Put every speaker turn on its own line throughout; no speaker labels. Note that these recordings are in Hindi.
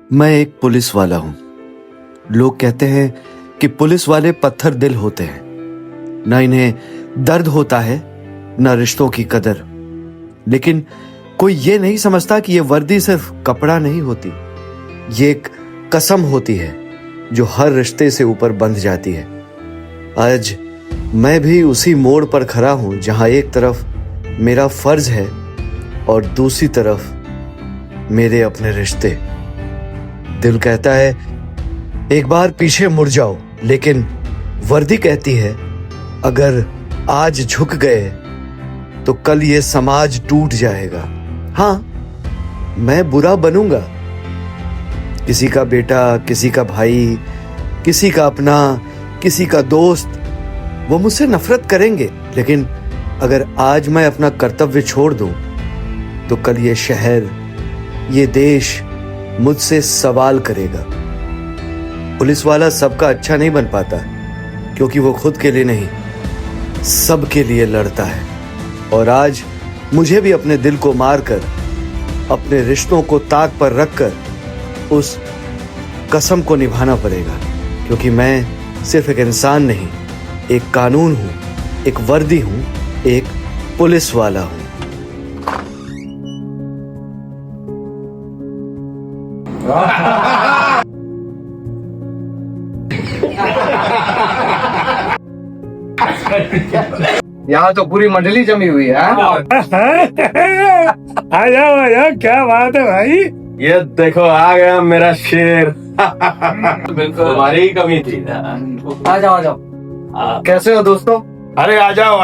मैं एक पुलिस वाला हूं। लोग कहते हैं कि पुलिस वाले पत्थर दिल होते हैं, न इन्हें दर्द होता है न रिश्तों की कदर। लेकिन कोई ये नहीं समझता कि ये वर्दी सिर्फ कपड़ा नहीं होती, ये एक कसम होती है जो हर रिश्ते से ऊपर बंध जाती है। आज मैं भी उसी मोड़ पर खड़ा हूं जहां एक तरफ मेरा फर्ज है और दूसरी तरफ मेरे अपने रिश्ते। दिल कहता है एक बार पीछे मुड़ जाओ, लेकिन वर्दी कहती है अगर आज झुक गए तो कल ये समाज टूट जाएगा। हाँ, मैं बुरा बनूंगा, किसी का बेटा, किसी का भाई, किसी का अपना, किसी का दोस्त, वो मुझसे नफरत करेंगे। लेकिन अगर आज मैं अपना कर्तव्य छोड़ दूं तो कल ये शहर, ये देश मुझसे सवाल करेगा। पुलिस वाला सबका अच्छा नहीं बन पाता, क्योंकि वो खुद के लिए नहीं, सबके लिए लड़ता है। और आज मुझे भी अपने दिल को मारकर, अपने रिश्तों को ताक पर रखकर उस कसम को निभाना पड़ेगा, क्योंकि मैं सिर्फ एक इंसान नहीं, एक कानून हूं, एक वर्दी हूं, एक पुलिस वाला हूं।
यहाँ तो पूरी मंडली जमी हुई है।
आ जाओ, क्या बात है भाई।
ये देखो आ गया मेरा शेर। तुम्हारी ही कमी थी।
आ जाओ। कैसे हो दोस्तों?
अरे आ जाओ,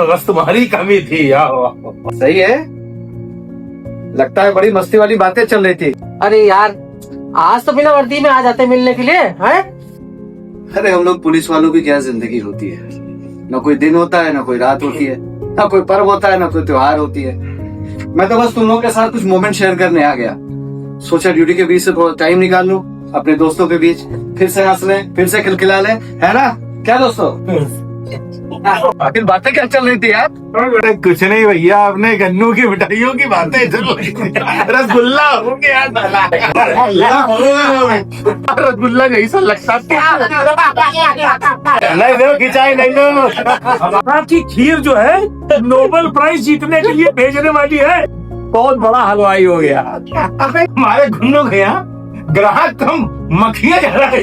बस तुम्हारी कमी थी। आओ।
सही है, लगता है बड़ी मस्ती वाली बातें चल रही थी।
अरे यार, आज तो बिना वर्दी में आ जाते मिलने के लिए हैं?
अरे हम लोग पुलिस वालों की क्या जिंदगी होती है, ना कोई दिन होता है, ना कोई रात होती है, ना कोई पर्व होता है, ना कोई त्योहार होती है। मैं तो बस तुम लोगों के साथ कुछ मोमेंट शेयर करने आ गया। सोचा ड्यूटी के बीच से थोड़ा टाइम निकाल लूं, अपने दोस्तों के बीच फिर से हंस लें, फिर से खिलखिला लें, है ना? क्या दोस्तों? आखिर बातें क्या चल रही थी यार?
कुछ नहीं भैया, अपने गन्नू की मिठाइयों की बातें चल रही थी। रसगुल्ला हो गया, रसगुल्ला जैसा लगता नहीं दो, खिंचाई नहीं दो।
आपकी खीर जो है नोबेल प्राइज जीतने के लिए भेजने वाली है।
बहुत बड़ा हलवाई हो गया। हमारे गन्नू के यहाँ ग्राहक कम, मक्खियाँ ज्यादा है।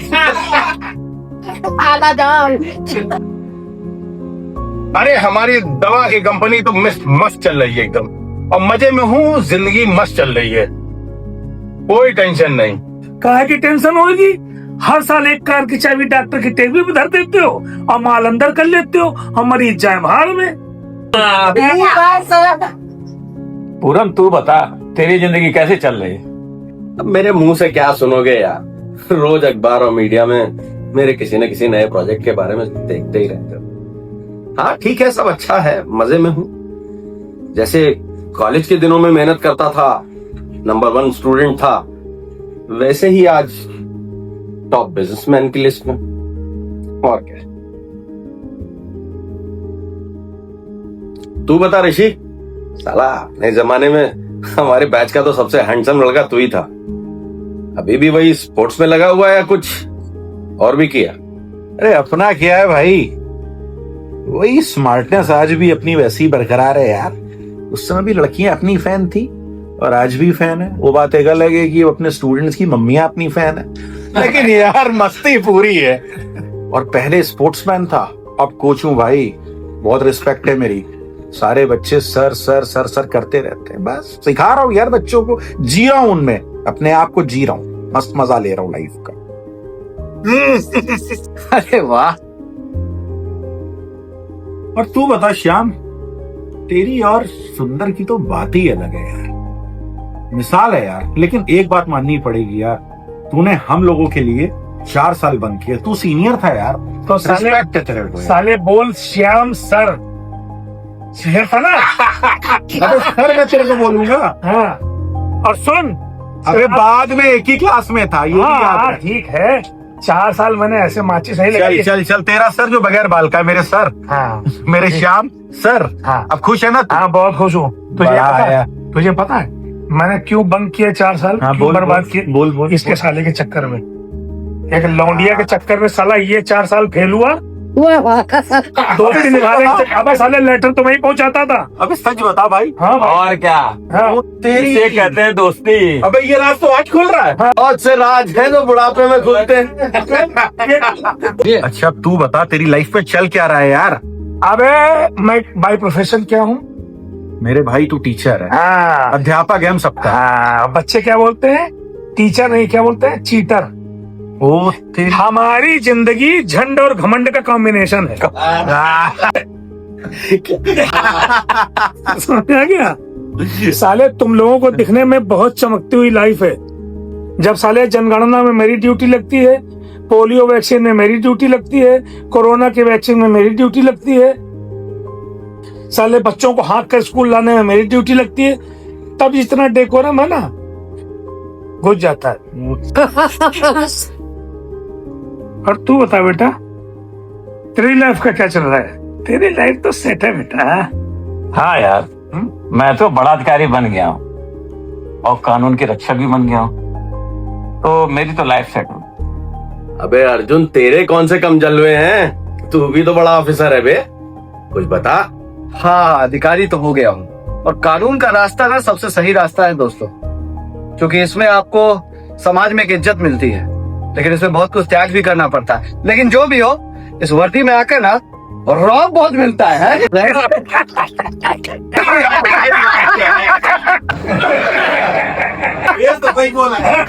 अरे हमारी दवा की कंपनी तो मस्त चल रही है एकदम, और मजे में हूँ, जिंदगी मस्त चल रही है, कोई टेंशन नहीं।
काहे की टेंशन होगी? हर साल एक कार की चाबी डॉक्टर की टेबल पे धर देते हो और माल अंदर कर लेते हो, और मरीज जाए बाहर में।
पूरम तू बता, तेरी जिंदगी कैसे चल रही है? अब मेरे मुंह से क्या सुनोगे यार, रोज अखबार और मीडिया में मेरे किसी न किसी नए प्रोजेक्ट के बारे में देखते ही रहते हो। हाँ ठीक है, सब अच्छा है, मजे में हूँ। जैसे कॉलेज के दिनों में मेहनत करता था, नंबर 1 स्टूडेंट था, वैसे ही आज टॉप बिजनेसमैन की लिस्ट में। और क्या? तू बता ऋषि, साला नए जमाने में हमारे बैच का तो सबसे हैंडसम लड़का तू ही था। अभी भी वही स्पोर्ट्स में लगा हुआ है या कुछ और भी किया?
अरे अपना क्या है भाई, वही स्मार्टनेस आज भी अपनी वैसी बरकरार है यार। उस समय भी लड़कियां अपनी फैन थी और आज भी फैन है। वो बात एक अलग है कि अपने स्टूडेंट्स की मम्मियां अपनी फैन है, लेकिन यार मस्ती पूरी है। और पहले स्पोर्ट्समैन था, अब कोच हूं भाई, बहुत रिस्पेक्ट है मेरी। सारे बच्चे सर सर सर सर करते रहते हैं, बस सिखा रहा हूँ यार बच्चों को, जी रहा हूं उनमें, अपने आप को जी रहा हूँ, मस्त मजा ले रहा हूँ लाइफ का।
अरे वाह।
और तू बता श्याम, तेरी और सुंदर की तो बात ही अलग है यार, मिसाल है यार। लेकिन एक बात माननी पड़ेगी यार, तूने हम लोगों के लिए 4 साल बंद किए, तू सीनियर था यार, तो
साले बोल श्याम सर, सीनियर था ना?
अरे सर मैं तेरे को बोलूंगा।
हाँ, और सुन,
अरे बाद में एक ही क्लास में था, ये भी याद
हाँ
है।
ठीक है, 4 साल मैंने ऐसे माचिस नहीं लगाई।
चल चल, तेरा सर जो बगैर बाल का है, मेरे सर,
हाँ
मेरे श्याम सर।
हाँ
अब खुश है ना तू?
हाँ, बहुत खुश हूँ।
बड़ा आया।
तुझे पता है मैंने क्यों बंक किया 4 साल,
हाँ,
क्यों
बोल,
बर्बाद
बोल,
किए
बोल, बोल,
इसके
बोल।
साले के चक्कर में, एक लौंडिया के चक्कर में साला ये 4 साल फेल हुआ। दोस्ती निभाने के अबे साले लेटर तो वहीं पहुंचाता था।
अबे सच बता भाई।
हाँ भाई,
और क्या,
हाँ।
तेरी
इसे कहते हैं दोस्ती।
अबे ये राज तो आज खुल रहा है।
बहुत से राज हैं जो बुढ़ापे में खुलते हैं।
अच्छा तू बता तेरी लाइफ में चल क्या रहा है यार।
अबे मैं बाय प्रोफेशन क्या हूँ?
मेरे भाई तू टीचर है,
हाँ,
अध्यापक है हम सबका।
हाँ, बच्चे क्या बोलते हैं? टीचर नहीं, क्या बोलते हैं? चीटर।
ओ तेरी
हमारी जिंदगी झंड और घमंड का कॉम्बिनेशन है। समझ आ गया? साले तुम लोगों को दिखने में बहुत चमकती हुई लाइफ है, जब साले जनगणना में मेरी ड्यूटी लगती है, पोलियो वैक्सीन में मेरी ड्यूटी लगती है, कोरोना के वैक्सीन में मेरी ड्यूटी लगती है, साले बच्चों को हाँक कर स्कूल लाने में मेरी ड्यूटी लगती है, तब जितना डेकोरम है ना घुस जाता है। और तू बता बेटा, तेरी लाइफ का क्या चल रहा है? तेरी लाइफ तो सेट है बेटा।
हाँ यार, मैं तो बड़ा अधिकारी बन गया हूँ और कानून के रक्षक भी बन गया हूँ, तो मेरी तो लाइफ सेट है।
अबे अर्जुन, तेरे कौन से कम जलवे हैं? तू भी तो बड़ा ऑफिसर है बे, कुछ बता।
हाँ, अधिकारी तो हो गया हूँ, और कानून का रास्ता ना सबसे सही रास्ता है दोस्तों, क्योंकि इसमें आपको समाज में एक इज्जत मिलती है, लेकिन इसमें बहुत कुछ त्याग भी करना पड़ता है। लेकिन जो भी हो, इस वर्दी में आकर ना रौब बहुत मिलता है।
ये तो सही बोला है।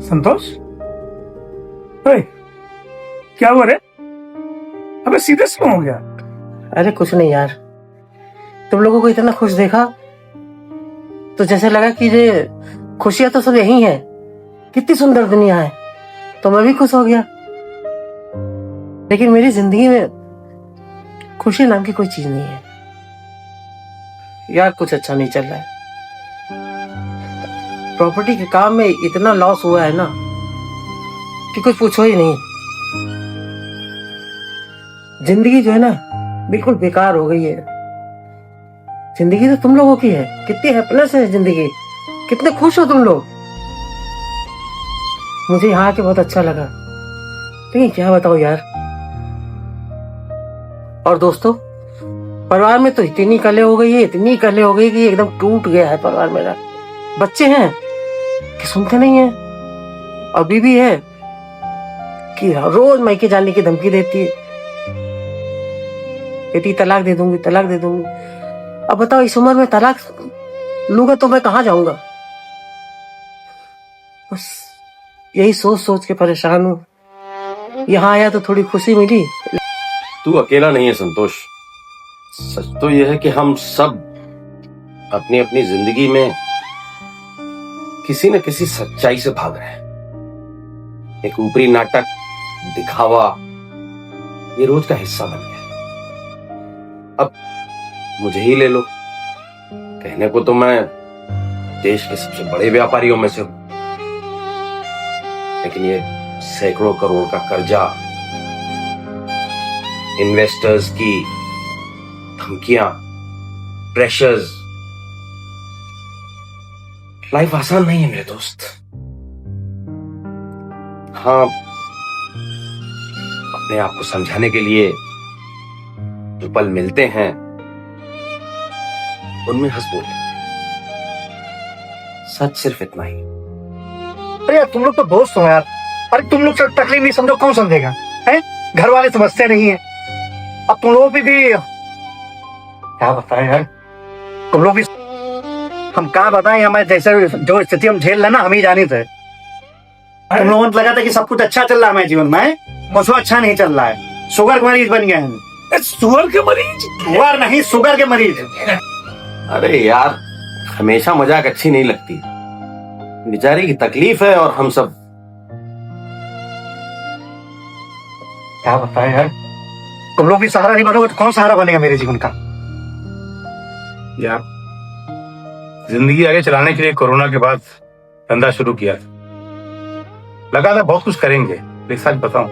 संतोष, ओए, क्या हुआ रे? अबे सीरियस क्यों हो गया?
अरे कुछ नहीं यार, तुम लोगों को इतना खुश देखा तो जैसे लगा कि ये खुशियां तो सब यही है, कितनी सुंदर दुनिया है, तो मैं भी खुश हो गया। लेकिन मेरी जिंदगी में खुशी नाम की कोई चीज नहीं है यार, कुछ अच्छा नहीं चल रहा है। प्रॉपर्टी के काम में इतना लॉस हुआ है ना कि कुछ पूछो ही नहीं। जिंदगी जो है ना बिल्कुल बेकार हो गई है। जिंदगी तो तुम लोगों की है, कितनी हैप्पीनेस है जिंदगी, कितने खुश हो तुम लोग। मुझे यहाँ आके बहुत अच्छा लगा, लेकिन क्या बताओ यार। और दोस्तों, परिवार में तो इतनी कले हो गई है, इतनी कले हो गई कि एकदम टूट गया है परिवार मेरा। बच्चे हैं कि सुनते नहीं है, और बीवी है कि रोज मायके जाने की धमकी देती है, कहती तलाक दे दूंगी, तलाक दे दूंगी। अब बताओ, इस उम्र में तलाक लूंगा तो मैं कहाँ जाऊंगा? बस यही सोच सोच के परेशान हूँ। यहाँ आया तो थोड़ी खुशी मिली।
तू अकेला नहीं है संतोष, सच तो यह है कि हम सब अपनी अपनी जिंदगी में किसी न किसी सच्चाई से भाग रहे हैं। एक ऊपरी नाटक, दिखावा, ये रोज का हिस्सा बन गया। अब मुझे ही ले लो, कहने को तो मैं देश के सबसे बड़े व्यापारियों में से हूं, लेकिन ये सैकड़ों करोड़ का कर्जा, इन्वेस्टर्स की धमकियां, प्रेशर्स, लाइफ आसान नहीं है मेरे दोस्त। हाँ, अपने आप को समझाने के लिए जो पल मिलते हैं उनमें हंस बोल लेते हैं। सच सिर्फ इतना ही।
अरे यार, तुम लोग तो दोस्त हो यार। अरे तुम लोग तकलीफ नहीं समझो, कौन समझेगा? हैं? घर वाले समझते नहीं है। अब तुम लोग भी क्या बताएं यार, तुम लोग भी, हम क्या बताएं, हमारे जैसे जो स्थिति हम झेल रहे ना, हम ही जानी थे। तुम लोगों को लगा था कि सब कुछ अच्छा चल रहा है हमारे जीवन में, कुछ अच्छा नहीं चल रहा है। शुगर के मरीज बन गए हैं।
सुअर के मरीज?
शुगर नहीं, शुगर के मरीज।
अरे यार, हमेशा मजाक अच्छी नहीं लगती। बेचारी की तकलीफ है और हम सब
क्या बताएं यार, तुम लोग भी सहारा नहीं बनोगे तो कौन सहारा बनेगा मेरे जीवन का?
यार, जिंदगी आगे चलाने के लिए कोरोना के बाद धंधा शुरू किया था,
लगा था बहुत कुछ करेंगे, एक सच बताऊं,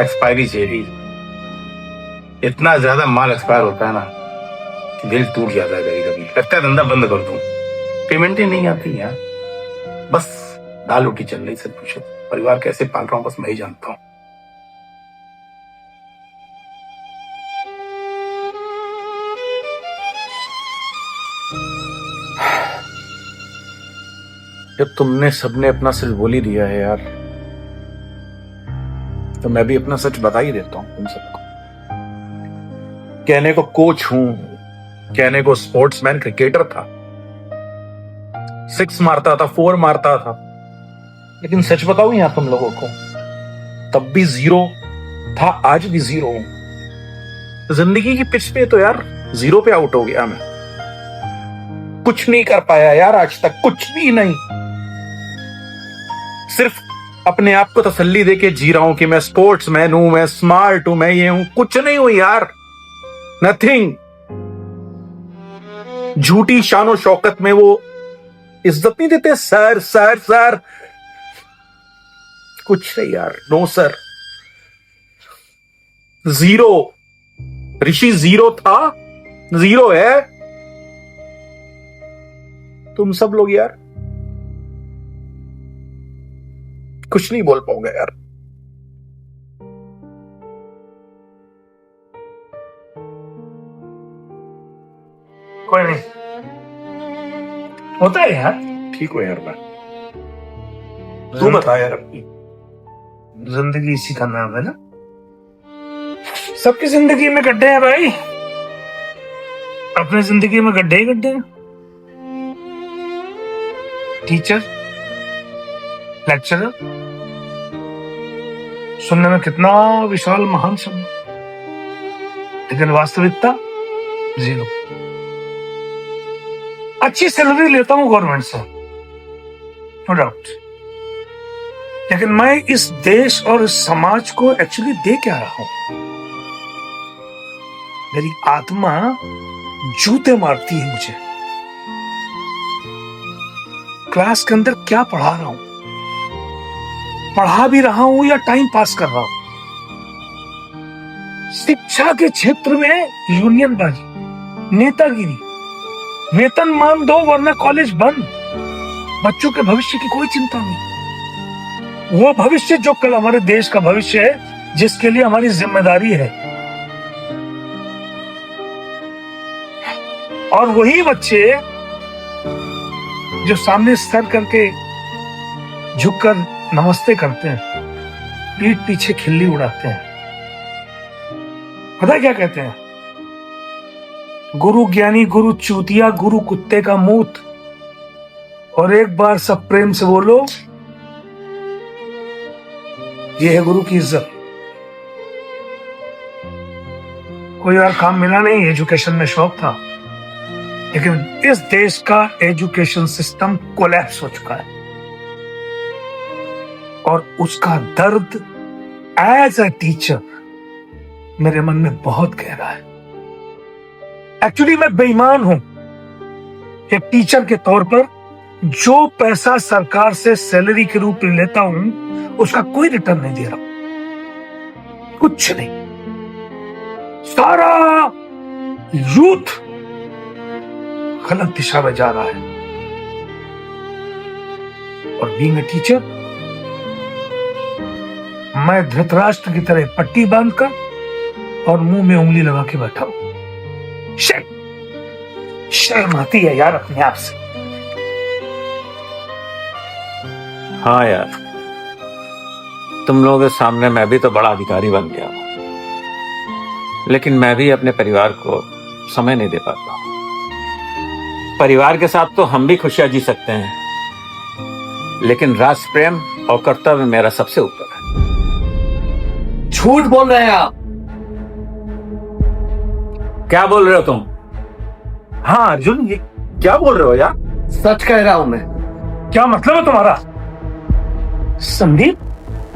एक्सपायरी चेरी, इतना ज्यादा माल एक्सपायर होता है ना कि दिल टूट जाता है कभी कभी, लगता है धंधा बंद कर दूं, पेमेंट ही नहीं आती यार, बस दाल रोटी चल रही, सब कुछ परिवार कैसे पाल रहा हूं बस मैं ही जानता हूं। जब तुमने सबने अपना सच बोल ही दिया है यार, तो मैं भी अपना सच बता ही देता हूं तुम सबको। कहने को कोच हूं, कहने को स्पोर्ट्समैन क्रिकेटर था, 6 मारता था, 4 मारता था, लेकिन सच बताऊं यार तुम लोगों को, तब भी 0 था, आज भी 0 हूं। जिंदगी की पिच पे तो यार 0 पे आउट हो गया मैं, कुछ नहीं कर पाया यार आज तक, कुछ भी नहीं। सिर्फ अपने आप को तसल्ली देके जी रहा हूं कि मैं स्पोर्ट्समैन हूं, मैं स्मार्ट हूं, मैं ये हूं, कुछ नहीं हूं यार, नथिंग। झूठी शानो शौकत में वो इज्जत नहीं देते, सर सर सर, कुछ नहीं यार, नो सर, 0। ऋषि 0 था, 0 है। तुम सब लोग यार कुछ नहीं बोल पाओगे यार।
कोई नहीं, होता है यार।
ठीक हो यार, मैं तू बता यार अपनी।
जिंदगी इसी का नाम है ना, सबकी जिंदगी में गड्ढे हैं भाई, अपनी जिंदगी में गड्ढे ही गड्ढे हैं। टीचर, लेक्चरर, सुनने में कितना विशाल महान शब्द, लेकिन वास्तविकता 0। अच्छी सैलरी लेता हूं गवर्नमेंट से, नो डाउट, लेकिन मैं इस देश और इस समाज को एक्चुअली दे क्या रहा हूं? मेरी आत्मा जूते मारती है मुझे। क्लास के अंदर क्या पढ़ा रहा हूं, पढ़ा भी रहा हूं या टाइम पास कर रहा हूं? शिक्षा के क्षेत्र में यूनियनबाजी, नेतागिरी, वेतनमान दो वरना कॉलेज बंद, बच्चों के भविष्य की कोई चिंता नहीं। वो भविष्य जो कल हमारे देश का भविष्य है, जिसके लिए हमारी जिम्मेदारी है, और वही बच्चे जो सामने सर करके झुककर नमस्ते करते हैं, पीठ पीछे खिल्ली उड़ाते हैं। पता है क्या कहते हैं? गुरु ज्ञानी, गुरु चूतिया, गुरु कुत्ते का मूत। और एक बार सब प्रेम से बोलो, ये है गुरु की इज्जत। कोई और काम मिला नहीं, एजुकेशन में शौक था, लेकिन इस देश का एजुकेशन सिस्टम कोलैप्स हो चुका है, और उसका दर्द एज अ टीचर मेरे मन में बहुत गहरा है। एक्चुअली मैं बेईमान हूं एक टीचर के तौर पर। जो पैसा सरकार से सैलरी के रूप में लेता हूं, उसका कोई रिटर्न नहीं दे रहा, कुछ नहीं। सारा यूथ गलत दिशा में जा रहा है, और बीइंग अ टीचर मैं धृतराष्ट्र की तरह पट्टी बांधकर और मुंह में उंगली लगा के बैठा हूं। शर्म आती है यार अपने आप से।
हाँ यार, तुम लोगों के सामने मैं भी तो बड़ा अधिकारी बन गया हूं, लेकिन मैं भी अपने परिवार को समय नहीं दे पाता हूं। परिवार के साथ तो हम भी खुशियां जी सकते हैं, लेकिन राष्ट्र प्रेम और कर्तव्य मेरा सबसे ऊपर है।
झूठ बोल रहे हैं आप।
क्या बोल रहे हो तुम?
हाँ अर्जुन, ये क्या बोल रहे हो यार?
सच कह रहा हूं मैं।
क्या मतलब है तुम्हारा संदीप?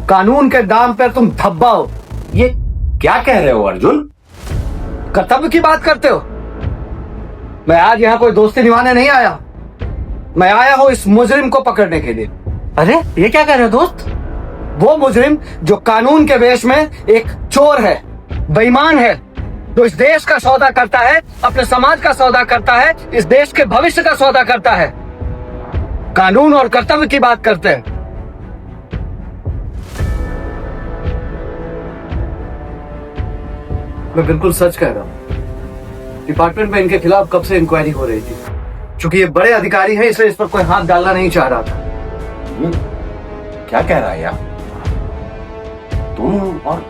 कानून के दाम पर तुम धब्बा हो।
ये क्या कह रहे हो अर्जुन?
कर्तव्य की बात करते हो। मैं आज यहाँ कोई दोस्ती निभाने नहीं आया, मैं आया हूं इस मुजरिम को पकड़ने के लिए।
अरे ये क्या कह रहे हो दोस्त?
वो मुजरिम जो कानून के वेश में एक चोर है, बेईमान है, जो इस देश का सौदा करता है, अपने समाज का सौदा करता है, इस देश के भविष्य का सौदा करता है। कानून और कर्तव्य की बात करते हैं। मैं बिल्कुल सच कह रहा हूं। डिपार्टमेंट में इनके खिलाफ कब से इंक्वायरी हो रही थी। चूंकि ये बड़े अधिकारी हैं, इसलिए इस पर कोई हाथ डालना नहीं चाह रहा था।
क्या कह रहा है यार? तुम और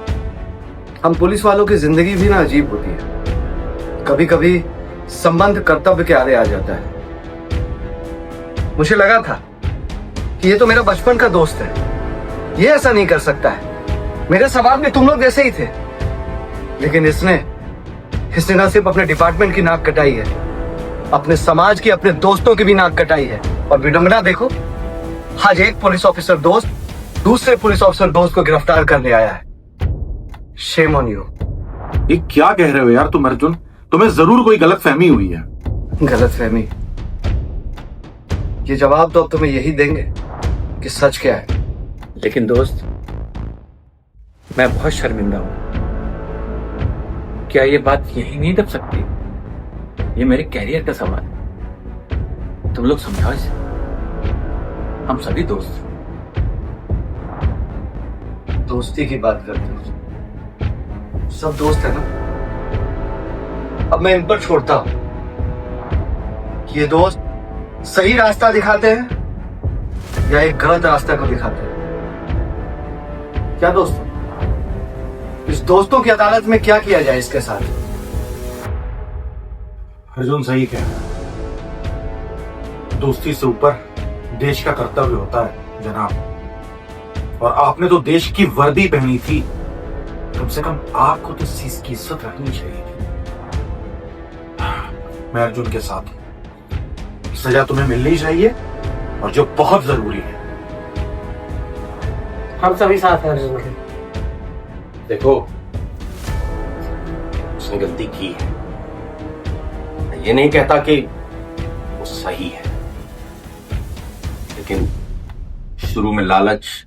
हम पुलिस वालों की जिंदगी भी ना अजीब होती है। कभी कभी संबंध कर्तव्य के आड़े आ जाता है। मुझे लगा था कि ये तो मेरा बचपन का दोस्त है, ये ऐसा नहीं कर सकता है। मेरे सवाल में तुम लोग जैसे ही थे, लेकिन इसने ना सिर्फ अपने डिपार्टमेंट की नाक कटाई है, अपने समाज की, अपने दोस्तों की भी नाक कटाई है। और विडंबना देखो, आज एक पुलिस ऑफिसर दोस्त दूसरे पुलिस ऑफिसर दोस्त को गिरफ्तार करने आया है। Shame on you.
ये क्या कह रहे हो यार तुम अर्जुन? तुम्हें जरूर कोई गलतफहमी हुई है।
गलतफहमी? ये जवाब तो अब तुम्हें यही देंगे कि सच क्या है।
लेकिन दोस्त, मैं बहुत शर्मिंदा हूं। क्या ये बात यही नहीं दब सकती? ये मेरे कैरियर का सवाल है। तुम लोग समझाओ इसे। हम सभी दोस्त हैं।
दोस्ती की बात करते हो, सब दोस्त है ना। अब मैं इन पर छोड़ता हूं कि ये दोस्त सही रास्ता दिखाते हैं या एक गलत रास्ता को दिखाते हैं। क्या दोस्तों, इस दोस्तों की अदालत में क्या किया जाए इसके साथ?
अर्जुन सही कह रहा है। दोस्ती से ऊपर देश का कर्तव्य होता है जनाब। और आपने तो देश की वर्दी पहनी थी, कम से कम आपको तो इस चीज की इज्जत रखनी चाहिए थी। मैं अर्जुन के साथ हूं। सजा तुम्हें मिलनी चाहिए, और जो बहुत जरूरी है।
हम सभी साथ हैं अर्जुन के।
देखो, उसने गलती की है। मैं ये नहीं कहता कि वो सही है, लेकिन शुरू में लालच,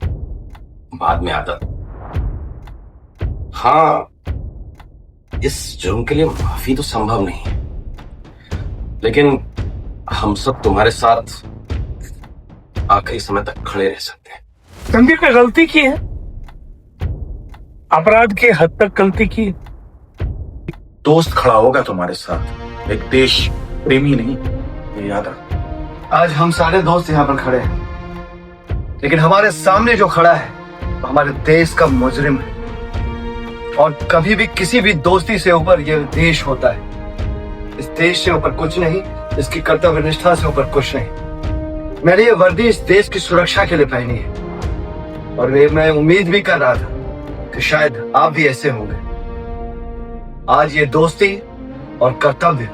बाद में आदत। हाँ, इस जुर्म के लिए माफी तो संभव नहीं है, लेकिन हम सब तुम्हारे साथ आखिरी समय तक खड़े रह सकते हैं।
संदीप ने गलती की है, अपराध के हद तक गलती की।
दोस्त खड़ा होगा तुम्हारे साथ, एक देश प्रेमी नहीं, ये याद रख।
आज हम सारे दोस्त यहाँ पर खड़े हैं, लेकिन हमारे सामने जो खड़ा है वो हमारे देश का मुजरिम है। और कभी भी किसी भी दोस्ती से ऊपर यह देश होता है। इस देश से ऊपर कुछ नहीं, इसकी कर्तव्य निष्ठा से ऊपर कुछ नहीं। मैंने ये वर्दी इस देश की सुरक्षा के लिए पहनी है, और मैं उम्मीद भी कर रहा था कि शायद आप भी ऐसे होंगे। आज ये दोस्ती और कर्तव्य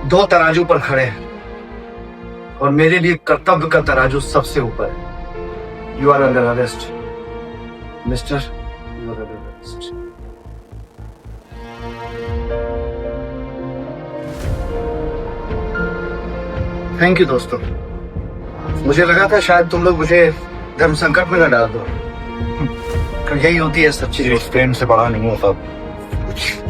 दो तराजू पर खड़े हैं, और मेरे लिए कर्तव्य का तराजू सबसे ऊपर है। You are under arrest mister, you are under arrest. Thank you दोस्तों। मुझे लगा था शायद तुम लोग मुझे धर्म संकट में न डाल दो, यही होती है सच्ची दोस्ती।
प्रेम से बड़ा नहीं होता कुछ।